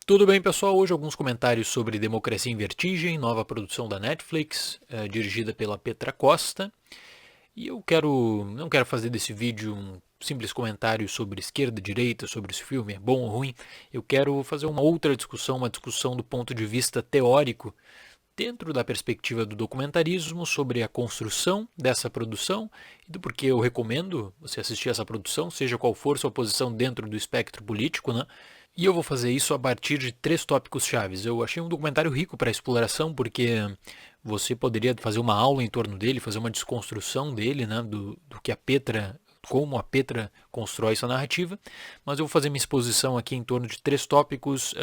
Tudo bem, pessoal? Hoje alguns comentários sobre Democracia em Vertigem, nova produção da Netflix, dirigida pela Petra Costa. E eu não quero fazer desse vídeo um simples comentário sobre esquerda e direita, sobre se o filme é bom ou ruim. Eu quero fazer uma outra discussão, uma discussão do ponto de vista teórico, dentro da perspectiva do documentarismo, sobre a construção dessa produção e do porquê eu recomendo você assistir essa produção, seja qual for sua posição dentro do espectro político, né? E eu vou fazer isso a partir de 3 tópicos chaves. Eu achei um documentário rico para exploração, porque você poderia fazer uma aula em torno dele, fazer uma desconstrução dele, né, do que a Petra, como a Petra constrói essa narrativa, mas eu vou fazer minha exposição aqui em torno de 3 tópicos,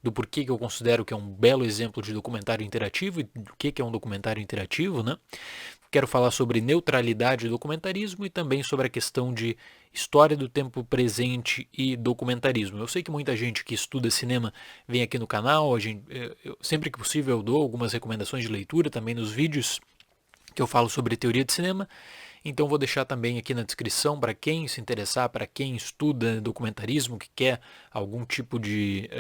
do porquê que eu considero que é um belo exemplo de documentário interativo e do que é um documentário interativo, né? Quero falar sobre neutralidade e documentarismo e também sobre a questão de história do tempo presente e documentarismo. Eu sei que muita gente que estuda cinema vem aqui no canal, sempre que possível eu dou algumas recomendações de leitura também nos vídeos que eu falo sobre teoria de cinema, então vou deixar também aqui na descrição para quem se interessar, para quem estuda documentarismo, que quer algum tipo de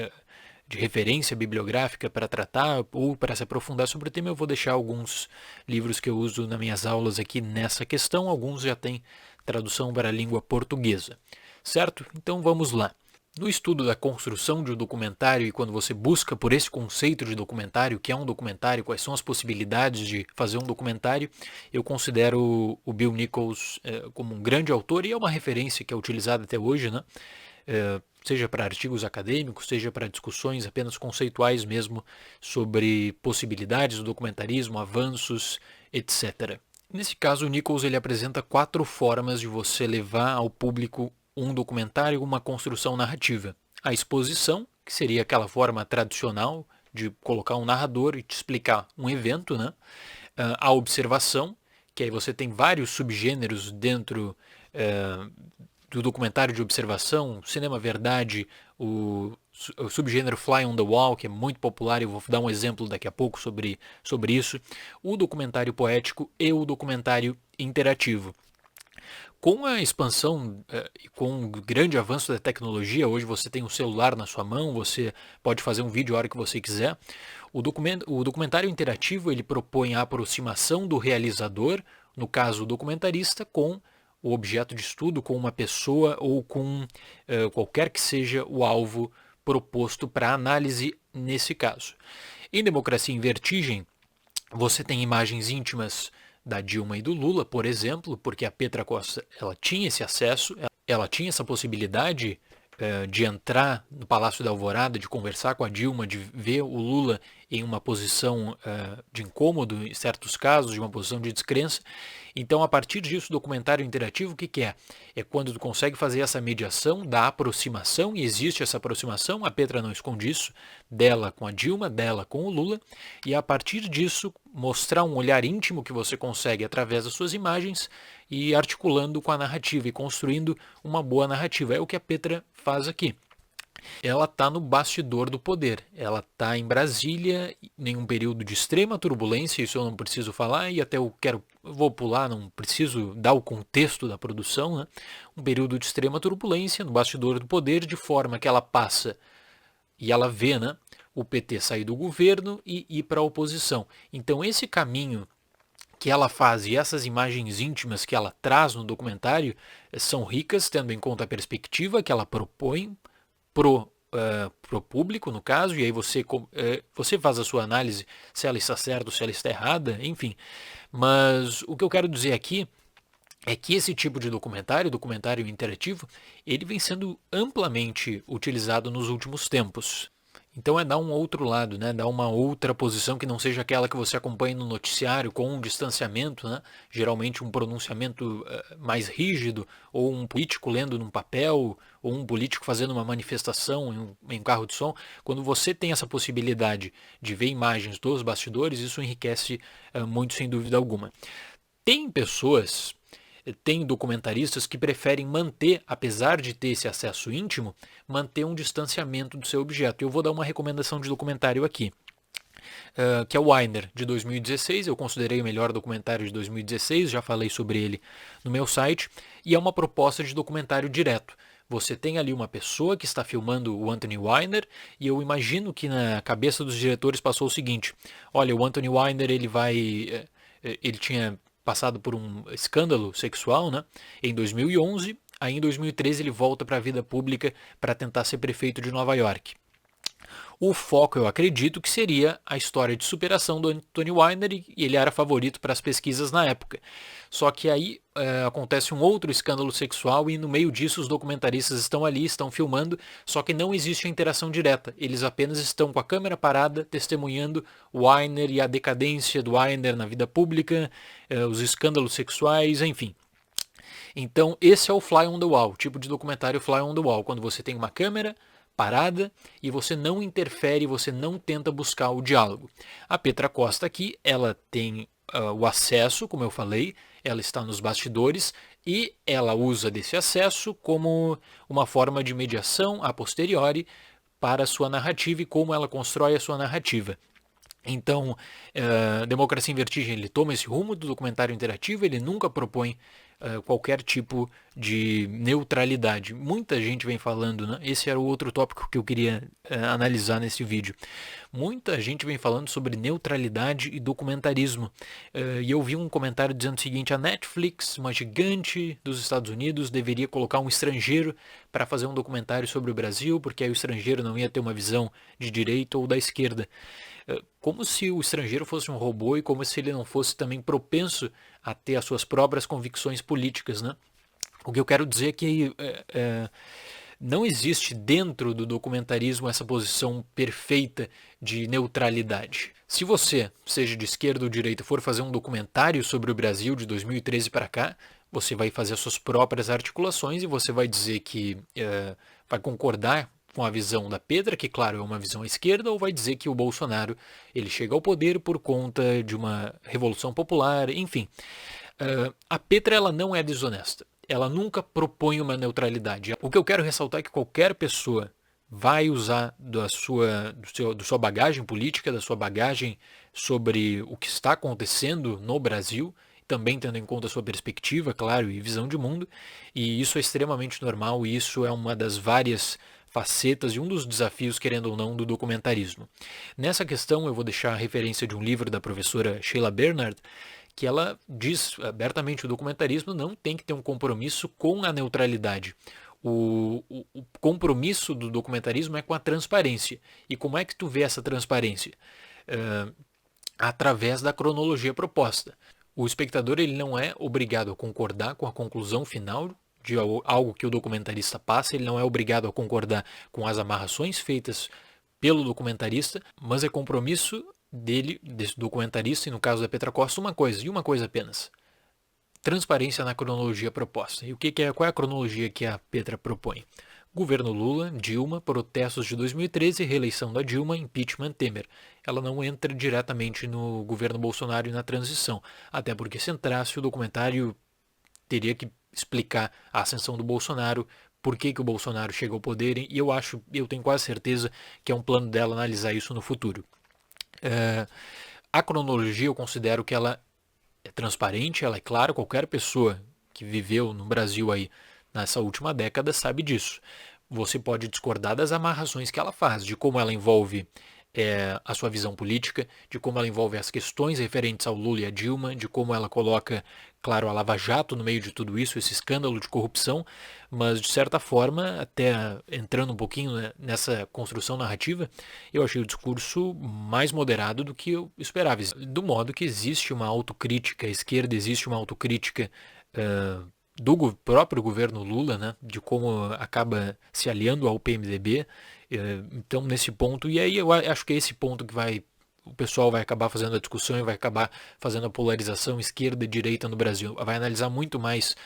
referência bibliográfica para tratar ou para se aprofundar sobre o tema, eu vou deixar alguns livros que eu uso nas minhas aulas aqui nessa questão, alguns já têm tradução para a língua portuguesa, certo? Então vamos lá. No estudo da construção de um documentário e quando você busca por esse conceito de documentário, o que é um documentário, quais são as possibilidades de fazer um documentário, eu considero o Bill Nichols como um grande autor e é uma referência que é utilizada até hoje, né? Seja para artigos acadêmicos, seja para discussões apenas conceituais mesmo sobre possibilidades do documentarismo, avanços, etc. Nesse caso, o Nichols ele apresenta 4 formas de você levar ao público um documentário, uma construção narrativa. A exposição, que seria aquela forma tradicional de colocar um narrador e te explicar um evento, né? A observação, que aí você tem vários subgêneros dentro do documentário de observação, cinema verdade, o subgênero Fly on the Wall, que é muito popular, eu vou dar um exemplo daqui a pouco sobre isso, o documentário poético e o documentário interativo. Com a expansão e com o grande avanço da tecnologia, hoje você tem um celular na sua mão, você pode fazer um vídeo a hora que você quiser. O documentário interativo ele propõe a aproximação do realizador, no caso o documentarista, com o objeto de estudo, com uma pessoa ou com qualquer que seja o alvo proposto para análise nesse caso. Em Democracia em Vertigem, você tem imagens íntimas da Dilma e do Lula, por exemplo, porque a Petra Costa ela tinha esse acesso, ela tinha essa possibilidade de entrar no Palácio da Alvorada, de conversar com a Dilma, de ver o Lula em uma posição de incômodo, em certos casos, de uma posição de descrença. Então, a partir disso, o documentário interativo, o que é? É quando tu consegue fazer essa mediação da aproximação, e existe essa aproximação, a Petra não esconde isso, dela com a Dilma, dela com o Lula, e a partir disso, mostrar um olhar íntimo que você consegue através das suas imagens e articulando com a narrativa e construindo uma boa narrativa. É o que a Petra faz aqui. Ela está no bastidor do poder, ela está em Brasília em um período de extrema turbulência, isso eu não preciso falar e até vou pular, não preciso dar o contexto da produção, né? Um período de extrema turbulência no bastidor do poder, de forma que ela passa e ela vê, né, o PT sair do governo e ir para a oposição. Então esse caminho que ela faz e essas imagens íntimas que ela traz no documentário são ricas, tendo em conta a perspectiva que ela propõe pro público, no caso, e aí você faz a sua análise se ela está certa ou se ela está errada, enfim. Mas o que eu quero dizer aqui é que esse tipo de documentário interativo, ele vem sendo amplamente utilizado nos últimos tempos. Então é dar um outro lado, né? Dar uma outra posição que não seja aquela que você acompanha no noticiário com um distanciamento, né? Geralmente um pronunciamento mais rígido, ou um político lendo num papel, ou um político fazendo uma manifestação em um carro de som. Quando você tem essa possibilidade de ver imagens dos bastidores, isso enriquece muito sem dúvida alguma. Tem documentaristas que preferem manter, apesar de ter esse acesso íntimo, manter um distanciamento do seu objeto. Eu vou dar uma recomendação de documentário aqui, que é o Weiner, de 2016. Eu considerei o melhor documentário de 2016, já falei sobre ele no meu site, e é uma proposta de documentário direto. Você tem ali uma pessoa que está filmando o Anthony Weiner, e eu imagino que na cabeça dos diretores passou o seguinte: olha, o Anthony Weiner ele tinha passado por um escândalo sexual, né, em 2011. Aí em 2013 ele volta para a vida pública para tentar ser prefeito de Nova York. O foco, eu acredito, que seria a história de superação do Anthony Weiner, e ele era favorito para as pesquisas na época. Só que aí acontece um outro escândalo sexual, e no meio disso os documentaristas estão ali, estão filmando, só que não existe a interação direta. Eles apenas estão com a câmera parada, testemunhando o Weiner e a decadência do Weiner na vida pública, os escândalos sexuais, enfim. Então esse é o Fly on the Wall, tipo de documentário Fly on the Wall, quando você tem uma câmera parada e você não interfere, você não tenta buscar o diálogo. A Petra Costa aqui, ela tem o acesso, como eu falei, ela está nos bastidores e ela usa desse acesso como uma forma de mediação a posteriori para a sua narrativa e como ela constrói a sua narrativa. Então, Democracia em Vertigem, ele toma esse rumo do documentário interativo, ele nunca propõe qualquer tipo de neutralidade. Muita gente vem falando, né? Esse era o outro tópico que eu queria analisar nesse vídeo. Muita gente vem falando sobre neutralidade e documentarismo. E eu vi um comentário dizendo o seguinte: a Netflix, uma gigante dos Estados Unidos, deveria colocar um estrangeiro para fazer um documentário sobre o Brasil, porque aí o estrangeiro não ia ter uma visão de direita ou da esquerda. Como se o estrangeiro fosse um robô e como se ele não fosse também propenso a ter as suas próprias convicções políticas, né? O que eu quero dizer é que não existe dentro do documentarismo essa posição perfeita de neutralidade. Se você, seja de esquerda ou direita, for fazer um documentário sobre o Brasil de 2013 para cá, você vai fazer as suas próprias articulações e você vai dizer que vai concordar com a visão da Petra, que claro é uma visão à esquerda, ou vai dizer que o Bolsonaro ele chega ao poder por conta de uma revolução popular, enfim. A Petra, ela não é desonesta, ela nunca propõe uma neutralidade. O que eu quero ressaltar é que qualquer pessoa vai usar da sua bagagem política, da sua bagagem sobre o que está acontecendo no Brasil, também tendo em conta a sua perspectiva, claro, e visão de mundo, e isso é extremamente normal, e isso é uma das várias facetas e um dos desafios, querendo ou não, do documentarismo. Nessa questão, eu vou deixar a referência de um livro da professora Sheila Bernard, que ela diz abertamente que o documentarismo não tem que ter um compromisso com a neutralidade. O compromisso do documentarismo é com a transparência. E como é que tu vê essa transparência? Através da cronologia proposta. O espectador ele não é obrigado a concordar com a conclusão final de algo que o documentarista passa, ele não é obrigado a concordar com as amarrações feitas pelo documentarista, mas é compromisso dele, desse documentarista, e no caso da Petra Costa, uma coisa, e uma coisa apenas: transparência na cronologia proposta. E qual é a cronologia que a Petra propõe? Governo Lula, Dilma, protestos de 2013, reeleição da Dilma, impeachment Temer. Ela não entra diretamente no governo Bolsonaro e na transição, até porque se entrasse, o documentário teria que explicar a ascensão do Bolsonaro, por que o Bolsonaro chega ao poder, e eu tenho quase certeza que é um plano dela analisar isso no futuro. A cronologia, eu considero que ela é transparente, ela é clara, qualquer pessoa que viveu no Brasil aí nessa última década sabe disso. Você pode discordar das amarrações que ela faz, de como ela envolve a sua visão política, de como ela envolve as questões referentes ao Lula e a Dilma, de como ela coloca, claro, a Lava Jato no meio de tudo isso, esse escândalo de corrupção, mas de certa forma, até entrando um pouquinho nessa construção narrativa, eu achei o discurso mais moderado do que eu esperava. Do modo que existe uma autocrítica à esquerda, existe uma autocrítica do próprio governo Lula, né, de como acaba se aliando ao PMDB. Então, nesse ponto, e aí eu acho que é esse ponto que o pessoal vai acabar fazendo a discussão e vai acabar fazendo a polarização esquerda e direita no Brasil. Vai analisar muito mais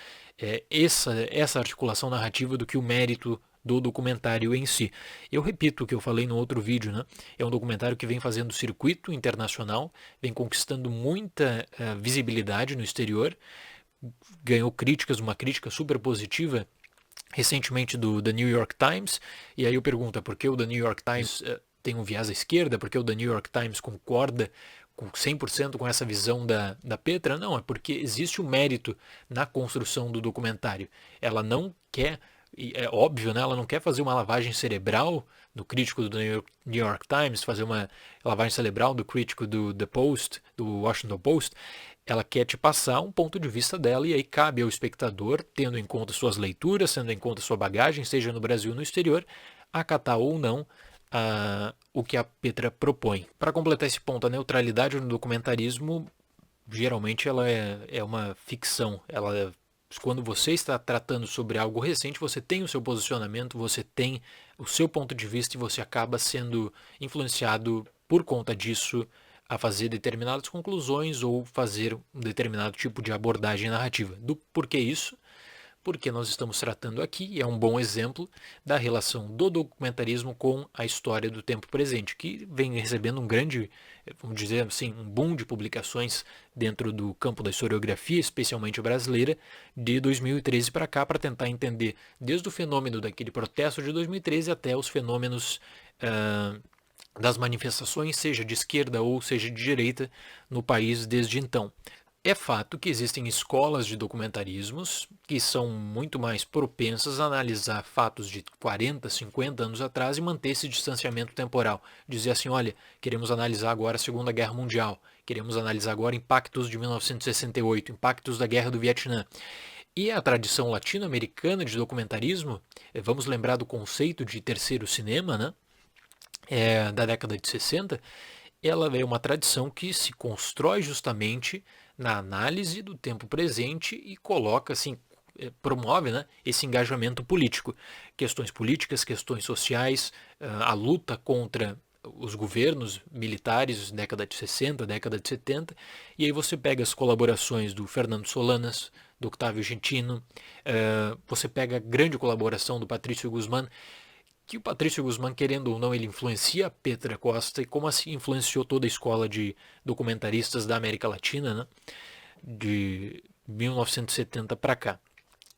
essa articulação narrativa do que o mérito do documentário em si. Eu repito o que eu falei no outro vídeo, né? É um documentário que vem fazendo circuito internacional, vem conquistando muita visibilidade no exterior, ganhou críticas, uma crítica super positiva recentemente do The New York Times, e aí eu pergunto, por que o The New York Times tem um viés à esquerda, por que o The New York Times concorda com 100% com essa visão da Petra? Não, é porque existe um mérito na construção do documentário. Ela não quer e é óbvio, né? Ela não quer fazer uma lavagem cerebral do crítico do New York Times, fazer uma lavagem cerebral do crítico do The Post, do Washington Post. Ela quer te passar um ponto de vista dela e aí cabe ao espectador, tendo em conta suas leituras, tendo em conta sua bagagem, seja no Brasil ou no exterior, acatar ou não o que a Petra propõe. Para completar esse ponto, a neutralidade no documentarismo geralmente ela é uma ficção. Quando você está tratando sobre algo recente, você tem o seu posicionamento, você tem o seu ponto de vista e você acaba sendo influenciado por conta disso a fazer determinadas conclusões ou fazer um determinado tipo de abordagem narrativa. Do porquê isso? Porque nós estamos tratando aqui, e é um bom exemplo, da relação do documentarismo com a história do tempo presente, que vem recebendo um grande, vamos dizer assim, um boom de publicações dentro do campo da historiografia, especialmente brasileira, de 2013 para cá, para tentar entender desde o fenômeno daquele protesto de 2013 até os fenômenos das manifestações, seja de esquerda ou seja de direita, no país desde então. É fato que existem escolas de documentarismos que são muito mais propensas a analisar fatos de 40, 50 anos atrás e manter esse distanciamento temporal. Dizer assim, olha, queremos analisar agora a Segunda Guerra Mundial, queremos analisar agora impactos de 1968, impactos da Guerra do Vietnã. E a tradição latino-americana de documentarismo, vamos lembrar do conceito de terceiro cinema, né? Da década de 60, ela é uma tradição que se constrói justamente na análise do tempo presente e coloca, assim, promove, né, esse engajamento político. Questões políticas, questões sociais, a luta contra os governos militares, década de 60, década de 70, e aí você pega as colaborações do Fernando Solanas, do Octávio Gentino, você pega a grande colaboração do Patrício Guzmán, que o Patrício Guzmán, querendo ou não, ele influencia a Petra Costa e como assim influenciou toda a escola de documentaristas da América Latina, né, de 1970 para cá.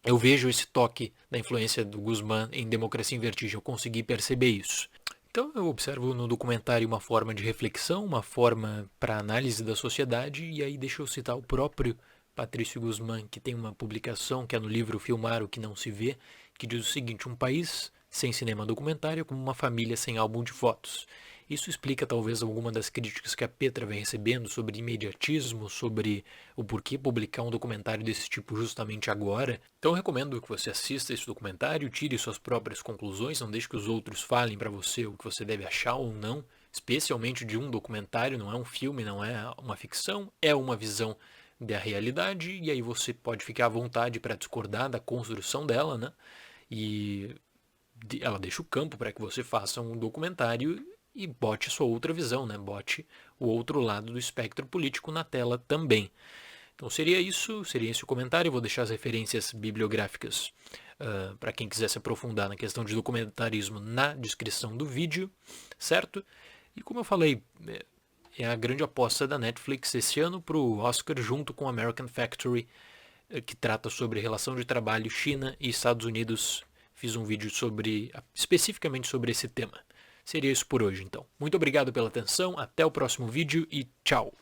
Eu vejo esse toque da influência do Guzmán em Democracia em Vertigem, eu consegui perceber isso. Então eu observo no documentário uma forma de reflexão, uma forma para análise da sociedade, e aí deixa eu citar o próprio Patrício Guzmán, que tem uma publicação que é no livro Filmar o que não se vê, que diz o seguinte: um país sem cinema documentário é como uma família sem álbum de fotos. Isso explica talvez alguma das críticas que a Petra vem recebendo sobre imediatismo, sobre o porquê publicar um documentário desse tipo justamente agora. Então eu recomendo que você assista esse documentário, tire suas próprias conclusões, não deixe que os outros falem para você o que você deve achar ou não, especialmente de um documentário, não é um filme, não é uma ficção, é uma visão da realidade, e aí você pode ficar à vontade para discordar da construção dela, né? E ela deixa o campo para que você faça um documentário e bote sua outra visão, né? Bote o outro lado do espectro político na tela também. Então seria esse o comentário. Eu vou deixar as referências bibliográficas para quem quiser se aprofundar na questão de documentarismo na descrição do vídeo, certo? E como eu falei, é a grande aposta da Netflix esse ano para o Oscar, junto com American Factory, que trata sobre relação de trabalho China e Estados Unidos. Fiz um vídeo especificamente sobre esse tema. Seria isso por hoje, então. Muito obrigado pela atenção, até o próximo vídeo e tchau!